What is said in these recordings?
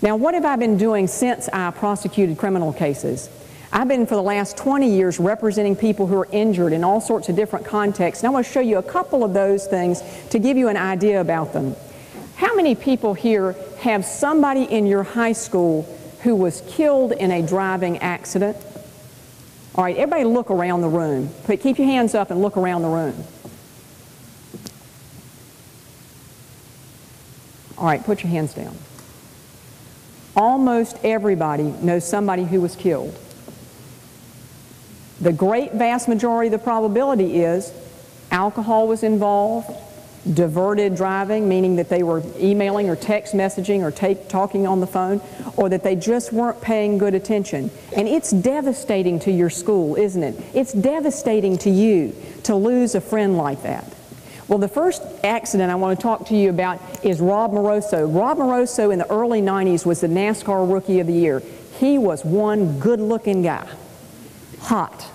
Now, what have I been doing since I prosecuted criminal cases? I've been for the last 20 years representing people who are injured in all sorts of different contexts, and I want to show you a couple of those things to give you an idea about them. How many people here have somebody in your high school who was killed in a driving accident? All right, everybody look around the room. Keep your hands up and look around the room. All right, put your hands down. Almost everybody knows somebody who was killed. The great vast majority of the probability is alcohol was involved, diverted driving, meaning that they were emailing or text messaging or talking on the phone, or that they just weren't paying good attention. And it's devastating to your school, isn't it? It's devastating to you to lose a friend like that. Well, the first accident I want to talk to you about is Rob Moroso. Rob Moroso in the early 90s was the NASCAR Rookie of the Year. He was one good-looking guy. Hot.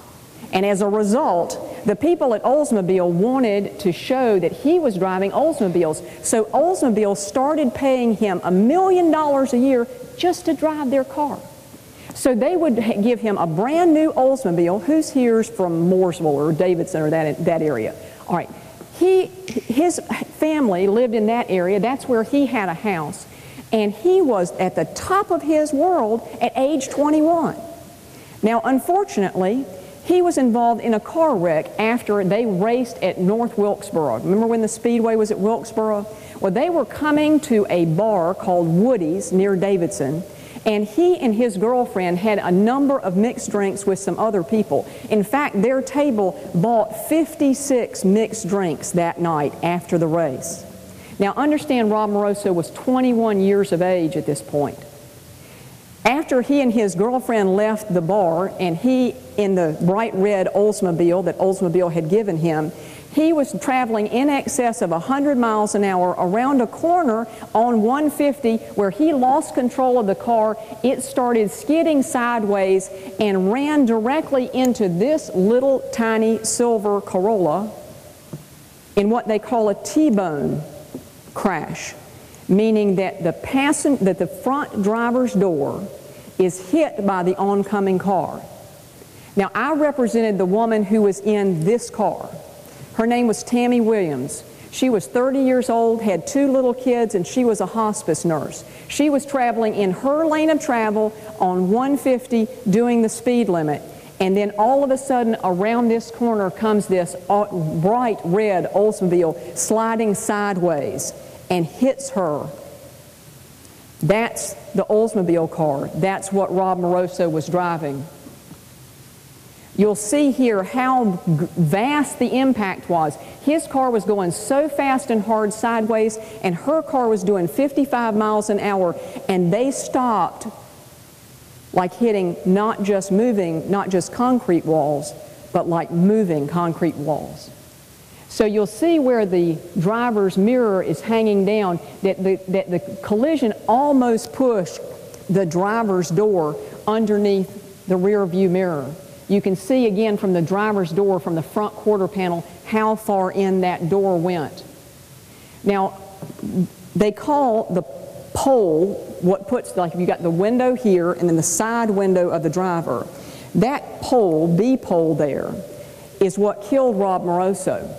And as a result, the people at Oldsmobile wanted to show that he was driving Oldsmobiles. So Oldsmobile started paying him $1 million a year just to drive their car. So they would give him a brand new Oldsmobile. Who's here's from Mooresville or Davidson or that area? All right. His family lived in that area. That's where he had a house. And he was at the top of his world at age 21. Now, unfortunately, he was involved in a car wreck after they raced at North Wilkesboro. Remember when the Speedway was at Wilkesboro? Well, they were coming to a bar called Woody's near Davidson, and he and his girlfriend had a number of mixed drinks with some other people. In fact, their table bought 56 mixed drinks that night after the race. Now, understand Rob Moroso was 21 years of age at this point. After he and his girlfriend left the bar, and he in the bright red Oldsmobile that Oldsmobile had given him, he was traveling in excess of 100 miles an hour around a corner on 150 where he lost control of the car. It started skidding sideways and ran directly into this little tiny silver Corolla in what they call a T-bone crash, meaning that the front driver's door is hit by the oncoming car. Now, I represented the woman who was in this car. Her name was Tammy Williams. She was 30 years old, had 2 little kids, and she was a hospice nurse. She was traveling in her lane of travel on 150 doing the speed limit. And then all of a sudden around this corner comes this bright red Oldsmobile sliding sideways and hits her. That's the Oldsmobile car. That's what Rob Moroso was driving. You'll see here how vast the impact was. His car was going so fast and hard sideways, and her car was doing 55 miles an hour, and they stopped like hitting not just concrete walls, but like moving concrete walls. So you'll see where the driver's mirror is hanging down, that the collision almost pushed the driver's door underneath the rear view mirror. You can see again from the driver's door, from the front quarter panel, how far in that door went. Now, they call the pole, what puts, like you got the window here and then the side window of the driver. That pole, B pole there, is what killed Rob Moroso.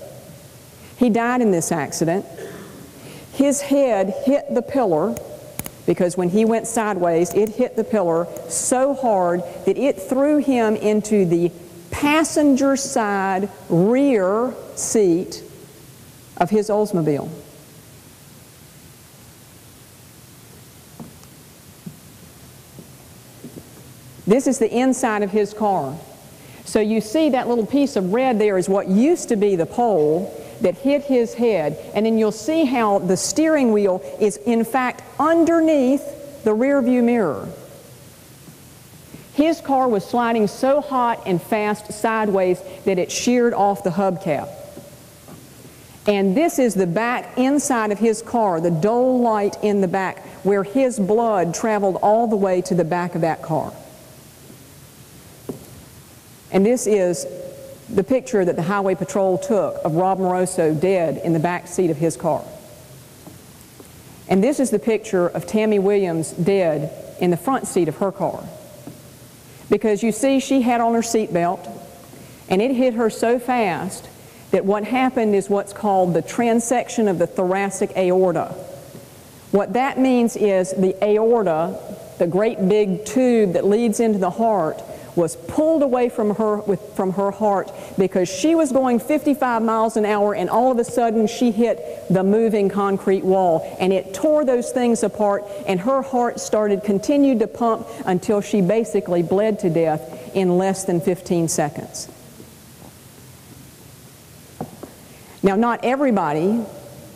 He died in this accident. His head hit the pillar, because when he went sideways, it hit the pillar so hard that it threw him into the passenger side rear seat of his Oldsmobile. This is the inside of his car. So you see that little piece of red there is what used to be the pole that hit his head, and then you'll see how the steering wheel is in fact underneath the rear view mirror. His car was sliding so hot and fast sideways that it sheared off the hubcap. And this is the back inside of his car, the dole light in the back, where his blood traveled all the way to the back of that car. And this is the picture that the Highway Patrol took of Rob Moroso dead in the back seat of his car. And this is the picture of Tammy Williams dead in the front seat of her car. Because you see, she had on her seatbelt, and it hit her so fast that what happened is what's called the transection of the thoracic aorta. What that means is the aorta, the great big tube that leads into the heart, was pulled away from her heart because she was going 55 miles an hour, and all of a sudden she hit the moving concrete wall, and it tore those things apart, and her heart continued to pump until she basically bled to death in less than 15 seconds. Now, not everybody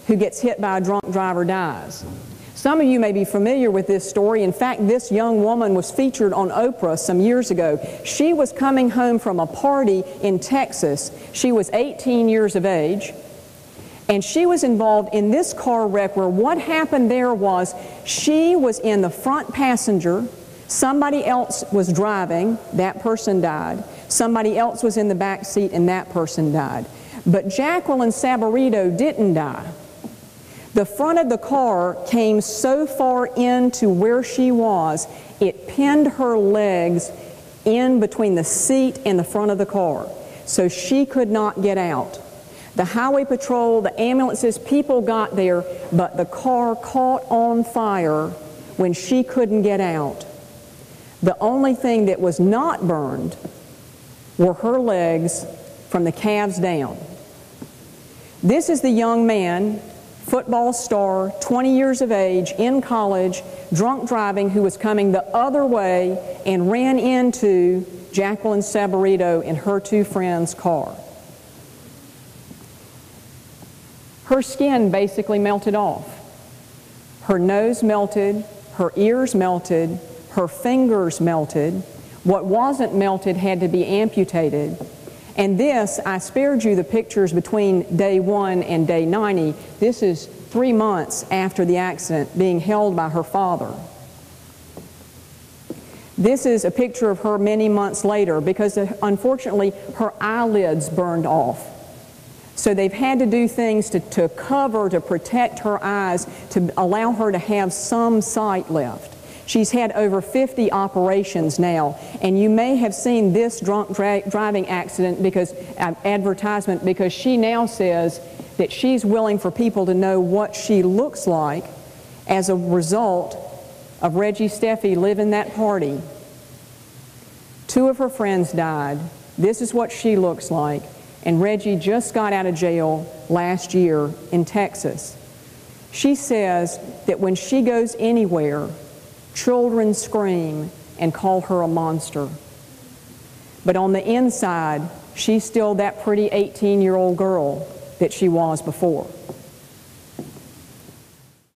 who gets hit by a drunk driver dies. Some of you may be familiar with this story. In fact, this young woman was featured on Oprah some years ago. She was coming home from a party in Texas. She was 18 years of age, and she was involved in this car wreck where what happened there was she was in the front passenger, somebody else was driving, that person died. Somebody else was in the back seat, and that person died. But Jacqueline Sabarito didn't die. The front of the car came so far into where she was, it pinned her legs in between the seat and the front of the car, so she could not get out. The highway patrol, the ambulances, people got there, but the car caught on fire when she couldn't get out. The only thing that was not burned were her legs from the calves down. This is the young man, football star, 20 years of age, in college, drunk driving, who was coming the other way and ran into Jacqueline Sabarito in her two friends' car. Her skin basically melted off. Her nose melted, her ears melted, her fingers melted. What wasn't melted had to be amputated. And this, I spared you the pictures between day 1 and day 90. This is 3 months after the accident, being held by her father. This is a picture of her many months later because unfortunately her eyelids burned off. So they've had to do things to cover, to protect her eyes, to allow her to have some sight left. She's had over 50 operations now, and you may have seen this drunk driving accident advertisement because she now says that she's willing for people to know what she looks like as a result of Reggie Steffi living that party. 2 of her friends died. This is what she looks like, and Reggie just got out of jail last year in Texas. She says that when she goes anywhere, children scream and call her a monster. But on the inside, she's still that pretty 18-year-old girl that she was before.